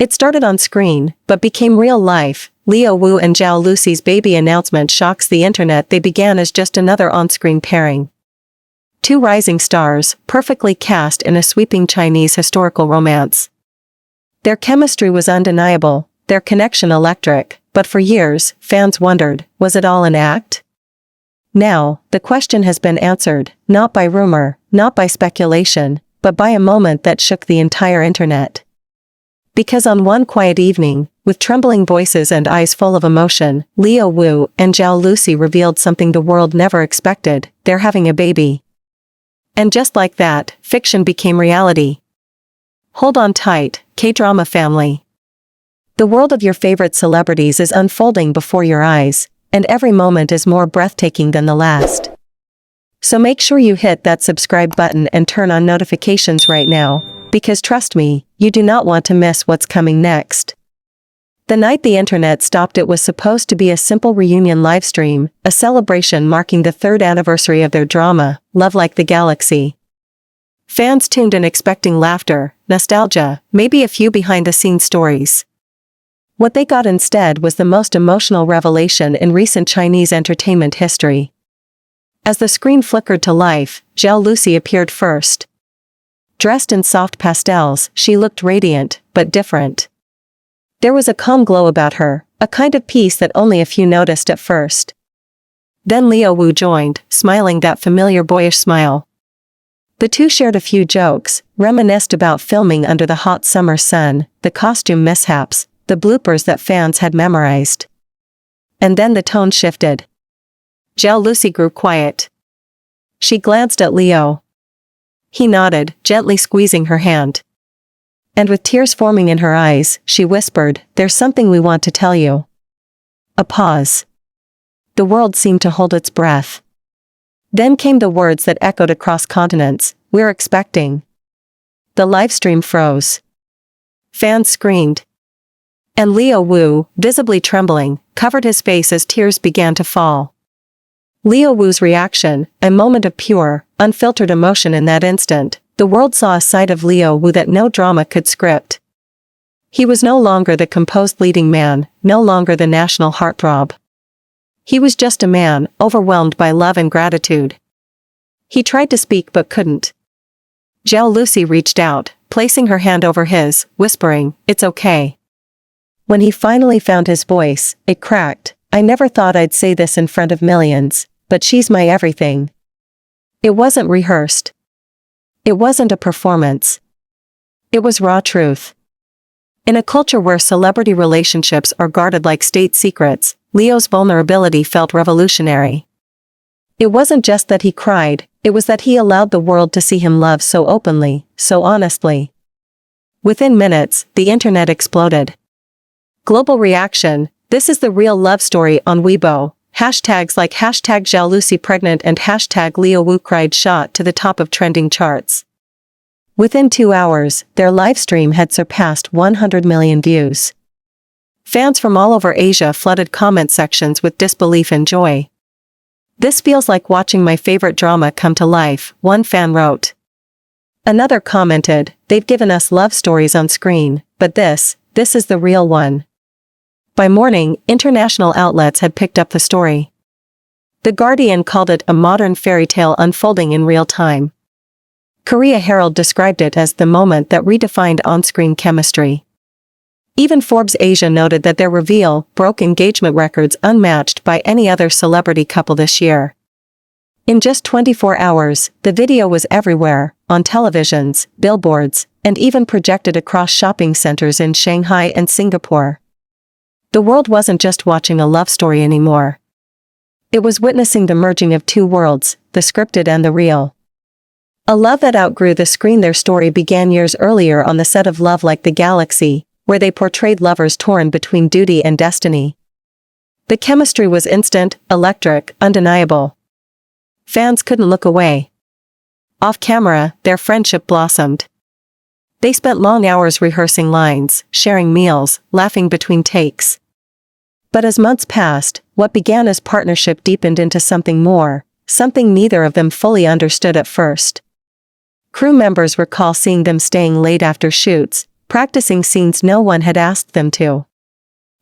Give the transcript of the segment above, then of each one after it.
It started on screen, but became real life. Wu and Zhao Lusi's baby announcement shocks the internet. They began as just another on-screen pairing. Two rising stars, perfectly cast in a sweeping Chinese historical romance. Their chemistry was undeniable, their connection electric, but for years, fans wondered, was it all an act? Now, the question has been answered, not by rumor, not by speculation, but by a moment that shook the entire internet. Because on one quiet evening, with trembling voices and eyes full of emotion, Wu and Zhao Lusi revealed something the world never expected: they're having a baby. And just like that, fiction became reality. Hold on tight, K-drama family. The world of your favorite celebrities is unfolding before your eyes, and every moment is more breathtaking than the last. So make sure you hit that subscribe button and turn on notifications right now, because trust me, you do not want to miss what's coming next. The night the internet stopped, it was supposed to be a simple reunion livestream, a celebration marking the 3rd anniversary of their drama, Love Like the Galaxy. Fans tuned in expecting laughter, nostalgia, maybe a few behind-the-scenes stories. What they got instead was the most emotional revelation in recent Chinese entertainment history. As the screen flickered to life, Zhao Lusi appeared first. Dressed in soft pastels, she looked radiant, but different. There was a calm glow about her, a kind of peace that only a few noticed at first. Then Wu joined, smiling that familiar boyish smile. The two shared a few jokes, reminisced about filming under the hot summer sun, the costume mishaps, the bloopers that fans had memorized. And then the tone shifted. Zhao Lusi grew quiet. She glanced at Leo. He nodded, gently squeezing her hand. And with tears forming in her eyes, she whispered, "There's something we want to tell you." A pause. The world seemed to hold its breath. Then came the words that echoed across continents, "We're expecting." The livestream froze. Fans screamed. And Wu, visibly trembling, covered his face as tears began to fall. Wu's reaction, a moment of pure, unfiltered emotion in that instant. The world saw a side of Wu that no drama could script. He was no longer the composed leading man, no longer the national heartthrob. He was just a man, overwhelmed by love and gratitude. He tried to speak but couldn't. Zhao Lusi reached out, placing her hand over his, whispering, "It's okay." When he finally found his voice, it cracked. "I never thought I'd say this in front of millions, but she's my everything." It wasn't rehearsed. It wasn't a performance. It was raw truth. In a culture where celebrity relationships are guarded like state secrets, Leo's vulnerability felt revolutionary. It wasn't just that he cried, it was that he allowed the world to see him love so openly, so honestly. Within minutes, the internet exploded. Global reaction: "This is the real love story" on Weibo. Hashtags like hashtag Zhao Lusi pregnant and hashtag Wu cried shot to the top of trending charts. Within 2 hours, their livestream had surpassed 100 million views. Fans from all over Asia flooded comment sections with disbelief and joy. "This feels like watching my favorite drama come to life," one fan wrote. Another commented, "They've given us love stories on screen, but this is the real one." By morning, international outlets had picked up the story. The Guardian called it a modern fairy tale unfolding in real time. Korea Herald described it as the moment that redefined on-screen chemistry. Even Forbes Asia noted that their reveal broke engagement records unmatched by any other celebrity couple this year. In just 24 hours, the video was everywhere, on televisions, billboards, and even projected across shopping centers in Shanghai and Singapore. The world wasn't just watching a love story anymore. It was witnessing the merging of two worlds, the scripted and the real. A love that outgrew the screen. Their story began years earlier on the set of Love Like the Galaxy, where they portrayed lovers torn between duty and destiny. The chemistry was instant, electric, undeniable. Fans couldn't look away. Off camera, their friendship blossomed. They spent long hours rehearsing lines, sharing meals, laughing between takes. But as months passed, what began as partnership deepened into something more, something neither of them fully understood at first. Crew members recall seeing them staying late after shoots, practicing scenes no one had asked them to.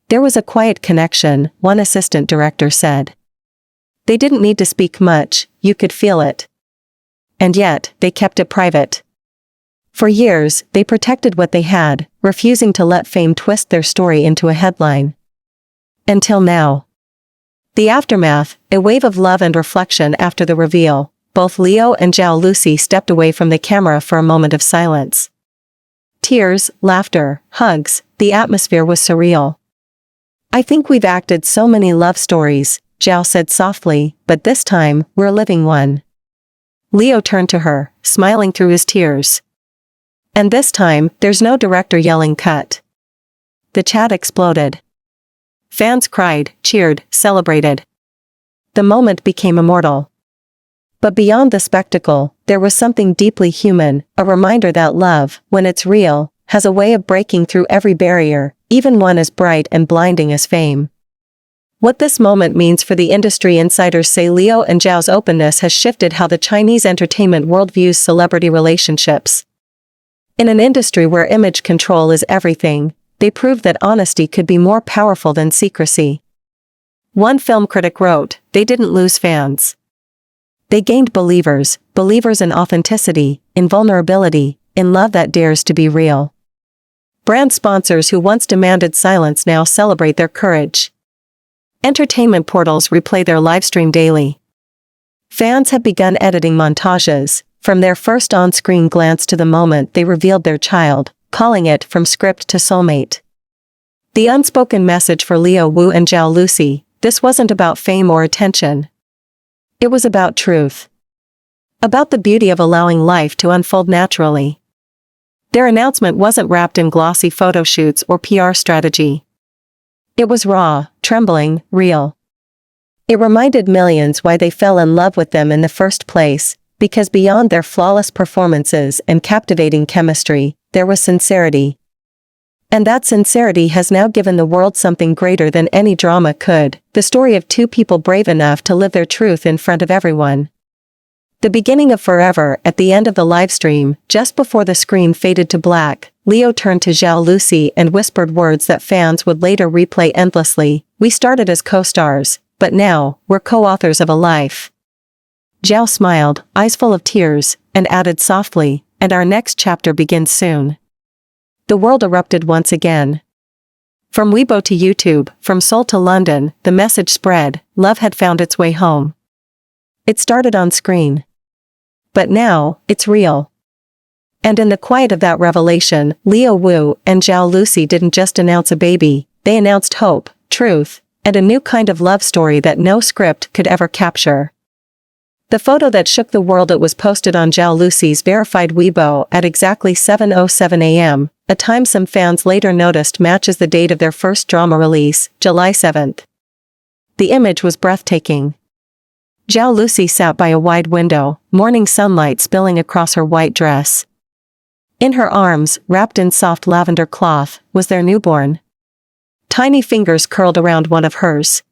There was a quiet connection, one assistant director said. They didn't need to speak much, you could feel it. And yet, they kept it private. For years, they protected what they had, refusing to let fame twist their story into a headline. Until now. The aftermath, a wave of love and reflection after the reveal. Both Leo and Zhao Lusi stepped away from the camera for a moment of silence. Tears, laughter, hugs, the atmosphere was surreal. I think we've acted so many love stories, Zhao said softly, but this time, we're living one. Leo turned to her, smiling through his tears. And this time, there's no director yelling cut. The chat exploded. Fans cried, cheered, celebrated. The moment became immortal. But beyond the spectacle, there was something deeply human, a reminder that love, when it's real, has a way of breaking through every barrier, even one as bright and blinding as fame. What this moment means for the industry, insiders say Leo and Zhao's openness has shifted how the Chinese entertainment world views celebrity relationships. In an industry where image control is everything, they proved that honesty could be more powerful than secrecy. One film critic wrote, "They didn't lose fans. They gained believers in authenticity, in vulnerability, in love that dares to be real." Brand sponsors who once demanded silence now celebrate their courage. Entertainment portals replay their livestream daily. Fans have begun editing montages, from their first on-screen glance to the moment they revealed their child, calling it From Script to Soulmate. The unspoken message for Leo, Wu and Zhao Lusi, this wasn't about fame or attention. It was about truth. About the beauty of allowing life to unfold naturally. Their announcement wasn't wrapped in glossy photo shoots or PR strategy. It was raw, trembling, real. It reminded millions why they fell in love with them in the first place, because beyond their flawless performances and captivating chemistry, there was sincerity. And that sincerity has now given the world something greater than any drama could, the story of two people brave enough to live their truth in front of everyone. The beginning of forever. At the end of the livestream, just before the screen faded to black, Leo turned to Zhao Lusi and whispered words that fans would later replay endlessly. "We started as co-stars, but now, we're co-authors of a life." Zhao smiled, eyes full of tears, and added softly, "And our next chapter begins soon." The world erupted once again. From Weibo to YouTube, from Seoul to London, the message spread, love had found its way home. It started on screen. But now, it's real. And in the quiet of that revelation, Leo Wu and Zhao Lusi didn't just announce a baby, they announced hope, truth, and a new kind of love story that no script could ever capture. The photo that shook the world, it was posted on Zhao Lusi's verified Weibo at exactly 7:07 a.m., a time some fans later noticed matches the date of their first drama release, July 7th. The image was breathtaking. Zhao Lusi sat by a wide window, morning sunlight spilling across her white dress. In her arms, wrapped in soft lavender cloth, was their newborn. Tiny fingers curled around one of hers.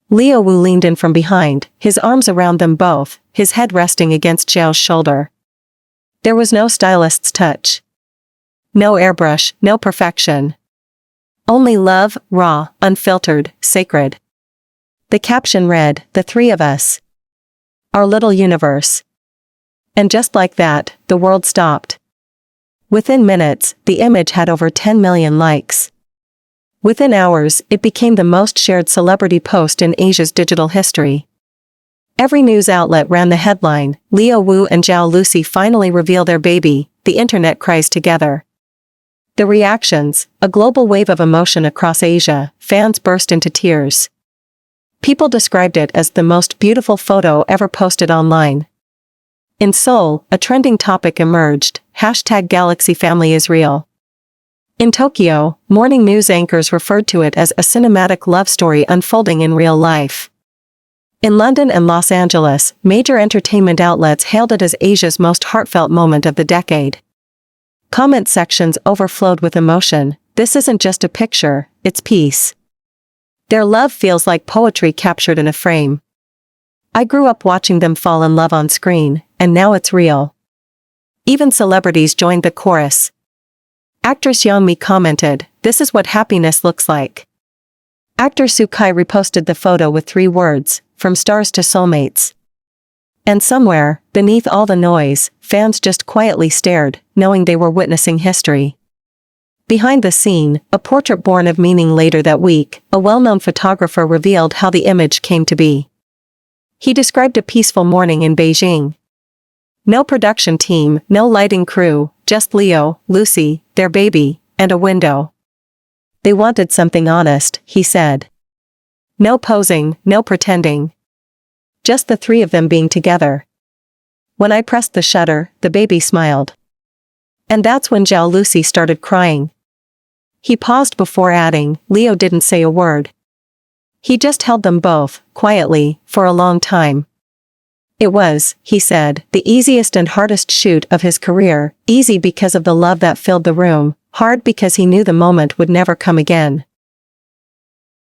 Leo Wu leaned in from behind, his arms around them both, his head resting against Zhao's shoulder. There was no stylist's touch. No airbrush, no perfection. Only love, raw, unfiltered, sacred. The caption read, "The three of us. Our little universe." And just like that, the world stopped. Within minutes, the image had over 10 million likes. Within hours, it became the most shared celebrity post in Asia's digital history. Every news outlet ran the headline, "Leo Wu and Zhao Lusi finally reveal their baby," the internet cries together. The reactions, a global wave of emotion across Asia, fans burst into tears. People described it as the most beautiful photo ever posted online. In Seoul, a trending topic emerged, #GalaxyFamilyIsReal. In Tokyo, morning news anchors referred to it as a cinematic love story unfolding in real life. In London and Los Angeles, major entertainment outlets hailed it as Asia's most heartfelt moment of the decade. Comment sections overflowed with emotion. "This isn't just a picture, it's peace. Their love feels like poetry captured in a frame. I grew up watching them fall in love on screen, and now it's real." Even celebrities joined the chorus. Actress Yeonmi commented, "This is what happiness looks like." Actor Soo Kai reposted the photo with 3 words, "From stars to soulmates." And somewhere, beneath all the noise, fans just quietly stared, knowing they were witnessing history. Behind the scene, a portrait born of meaning. Later that week, a well-known photographer revealed how the image came to be. He described a peaceful morning in Beijing. No production team, no lighting crew, just Leo, Lucy, their baby, and a window. "They wanted something honest," he said. "No posing, no pretending. Just the 3 of them being together. When I pressed the shutter, the baby smiled. And that's when Zhao Lusi started crying." He paused before adding, "Leo didn't say a word. He just held them both, quietly, for a long time. It was," he said, "the easiest and hardest shoot of his career, easy because of the love that filled the room, hard because he knew the moment would never come again."